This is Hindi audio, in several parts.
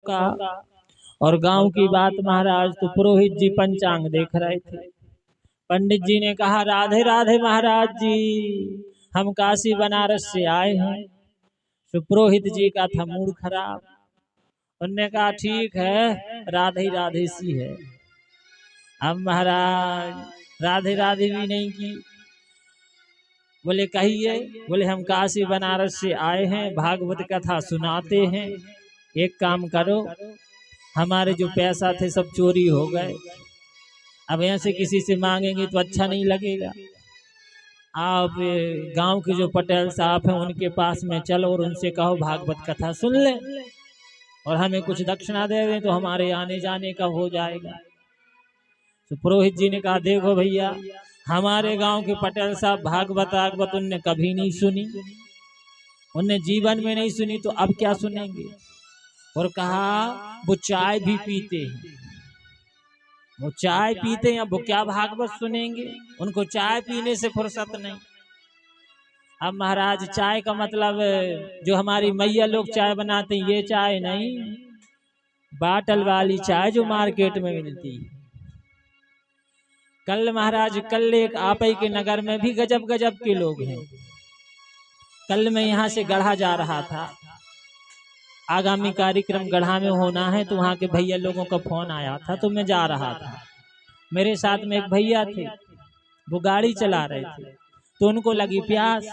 मौका। और गांव की बात महाराज, तो पुरोहित जी पंचांग देख रहे थे। पंडित जी ने कहा राधे राधे महाराज जी, हम काशी बनारस से आए हैं। तो पुरोहित जी का था मूड खराब। उन्होंने कहा ठीक है, राधे राधे सी है। अब महाराज राधे राधे भी नहीं की। बोले कहिए। बोले हम काशी बनारस से आए हैं, भागवत कथा सुनाते हैं। एक काम करो, हमारे जो पैसा थे सब चोरी हो गए। अब यहाँ से किसी से मांगेंगे तो अच्छा नहीं लगेगा। आप गांव के जो पटेल साहब हैं उनके पास में चलो और उनसे कहो भागवत कथा सुन ले और हमें कुछ दक्षिणा दे दें तो हमारे आने जाने का हो जाएगा। तो पुरोहित जी ने कहा देखो भैया, हमारे गांव के पटेल साहब भागवत उनने कभी नहीं सुनी, उनने जीवन में नहीं सुनी, तो अब क्या सुनेंगे। और कहा वो चाय भी पीते हैं, वो चाय पीते हैं, अब वो क्या भागवत सुनेंगे, उनको चाय पीने से फुर्सत नहीं। अब महाराज चाय का मतलब जो हमारी मैया लोग चाय बनाते हैं ये चाय नहीं, बाटल वाली चाय जो मार्केट में मिलती है। कल महाराज कल एक आपई के नगर में भी गजब गजब के लोग हैं। कल मैं यहाँ से गढ़ा जा रहा था, आगामी कार्यक्रम गढ़ा में होना है, तो वहाँ के भैया लोगों का फोन आया था, तो मैं जा रहा था। मेरे साथ में एक भैया थे, वो गाड़ी चला रहे थे, तो उनको लगी प्यास,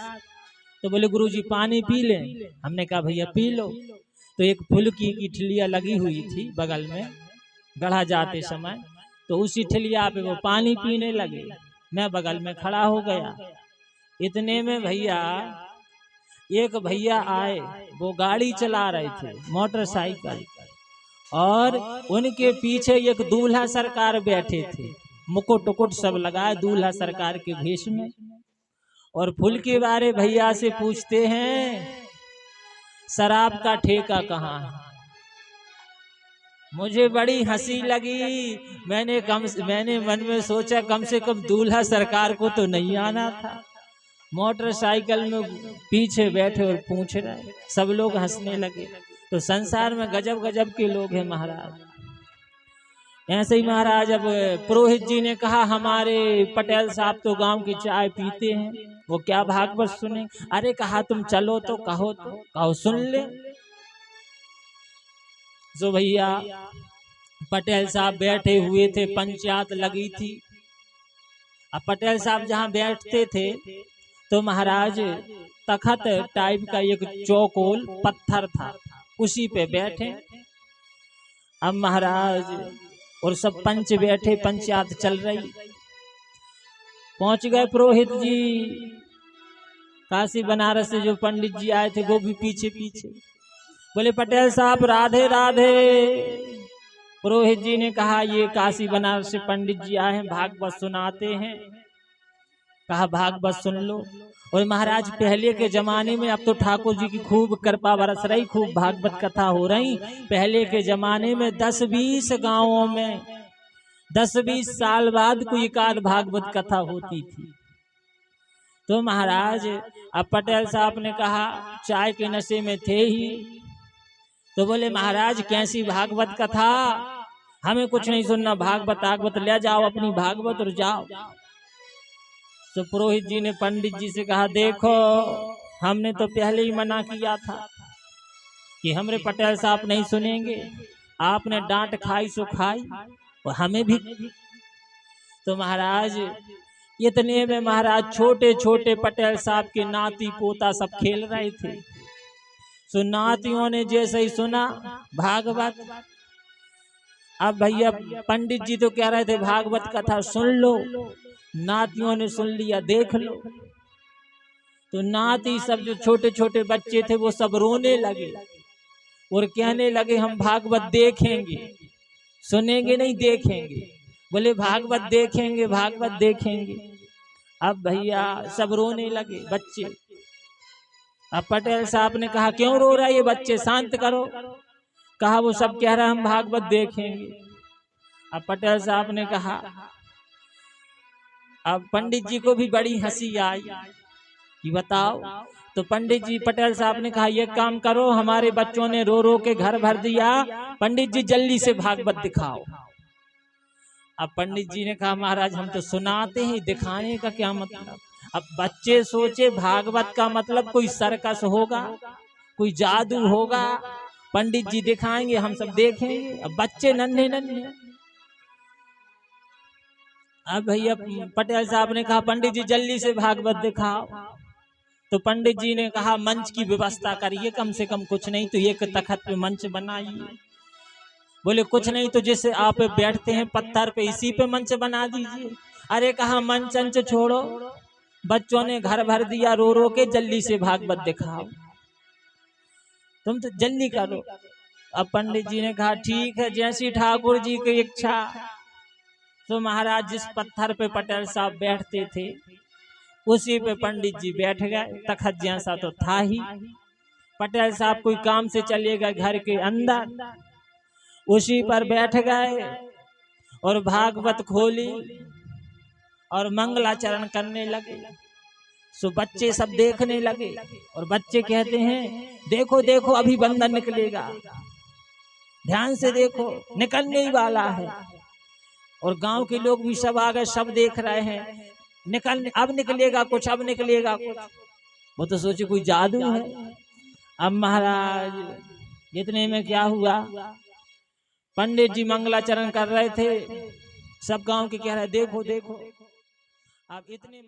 तो बोले गुरुजी पानी पी लें। हमने कहा भैया पी लो। तो एक फुल्की की ठिलिया लगी हुई थी बगल में गढ़ा जाते समय, तो उसी ठिलिया पे वो पानी पीने लगे। मैं बगल में खड़ा हो गया। इतने में भैया एक भैया आए, वो गाड़ी चला रहे थे मोटरसाइकिल, और उनके पीछे एक दूल्हा सरकार बैठे थे, मुकुट उकुट सब लगाए दूल्हा सरकार के भेष में। और फुल्की वाले भैया से पूछते हैं शराब का ठेका कहाँ है। मुझे बड़ी हंसी लगी। मैंने मन में सोचा कम से कम दूल्हा सरकार को तो नहीं आना था। मोटरसाइकिल में पीछे बैठे और पूछ रहे, सब लोग हंसने लगे। तो संसार में गजब गजब के लोग हैं महाराज। ऐसे ही महाराज अब पुरोहित जी ने कहा हमारे पटेल साहब तो गांव की चाय पीते हैं, वो क्या भागवत सुने। अरे कहा तुम चलो तो कहो सुन ले। जो भैया पटेल साहब बैठे हुए थे, पंचायत लगी थी। अब पटेल साहब जहाँ बैठते थे तो महाराज तखत टाइप का एक चौकोल पत्थर था, उसी पे बैठे। अब महाराज और सब पंच बैठे, पंचायत चल रही। पहुंच गए पुरोहित जी, काशी बनारस से जो पंडित जी आए थे वो भी पीछे पीछे। बोले पटेल साहब राधे राधे। पुरोहित जी ने कहा ये काशी बनारस से पंडित जी आए हैं, भागवत सुनाते हैं। कहा भागवत सुन लो। और महाराज पहले के जमाने में, अब तो ठाकुर जी की खूब कृपा बरस रही, खूब भागवत कथा हो रही। पहले के जमाने में 10-20 गांवों में 10-20 साल बाद कोई एकाध भागवत कथा होती थी। तो महाराज अब पटेल साहब ने कहा, चाय के नशे में थे ही, तो बोले महाराज कैसी भागवत कथा, हमें कुछ नहीं सुनना, भागवत ले जाओ अपनी भागवत और जाओ। तो पुरोहित जी ने पंडित जी से कहा देखो, हमने तो पहले ही मना किया था कि हमरे पटेल साहब नहीं सुनेंगे, आपने डांट खाई सो खाई और हमें भी। तो महाराज इतने में महाराज छोटे छोटे पटेल साहब के नाती पोता सब खेल रहे थे। सो नातियों ने जैसे ही सुना भागवत, अब भैया पंडित जी तो कह रहे थे भागवत कथा सुन लो, नातियों ने सुन लिया देख लो। तो नाती सब जो छोटे छोटे बच्चे थे वो सब रोने लगे और कहने लगे हम भागवत देखेंगे, सुनेंगे नहीं देखेंगे। बोले भागवत देखेंगे, भागवत देखेंगे। अब भैया सब रोने लगे बच्चे। अब पटेल साहब ने कहा क्यों रो रहा है ये बच्चे, शांत करो। कहा वो सब कह रहा हम भागवत देखेंगे। अब पटेल साहब ने कहा, अब पंडित जी को भी बड़ी हंसी आई, कि बताओ। तो पंडित जी पटेल साहब ने कहा ये काम करो, हमारे बच्चों ने रो रो के घर भर दिया, पंडित जी जल्दी से भागवत दिखाओ। अब पंडित जी ने कहा महाराज हम तो सुनाते हैं, दिखाने का क्या मतलब। अब बच्चे सोचे भागवत का मतलब कोई सर्कस होगा, कोई जादू होगा, पंडित जी दिखाएंगे हम सब देखेंगे। अब बच्चे नन्हे नन्हे। अब भैया पटेल साहब ने कहा पंडित जी जल्दी से भागवत दिखाओ। तो पंडित जी ने कहा मंच की व्यवस्था करिए, कम से कम कुछ नहीं तो एक तखत पे मंच बनाइए। बोले कुछ नहीं तो जैसे आप बैठते हैं पत्थर पे, इसी पे मंच बना दीजिए। अरे कहा मंच अंच छोड़ो, बच्चों ने घर भर दिया रो रो के, जल्दी से भागवत दिखाओ, तुम तो जल्दी करो। अब पंडित जी ने कहा ठीक है, जैसी ठाकुर जी की इच्छा। तो महाराज जिस पत्थर पे पटेल साहब बैठते थे उसी पे पंडित जी बैठ गए। तखत जैसा तो था ही। पटेल साहब कोई काम से चले गए घर के अंदर, उसी पर बैठ गए और भागवत खोली और मंगलाचरण करने लगे। सो बच्चे सब देखने लगे और बच्चे कहते हैं देखो देखो अभी बंदर निकलेगा, ध्यान से देखो निकलने ही वाला है। और गांव के लोग भी सब आ गए, सब देख रहे हैं अब निकलेगा कुछ, अब निकलेगा कुछ। वो तो सोचे कोई जादू है। अब महाराज इतने में क्या हुआ, पंडित जी मंगलाचरण कर रहे थे, सब गांव के कह रहे देखो देखो। अब इतने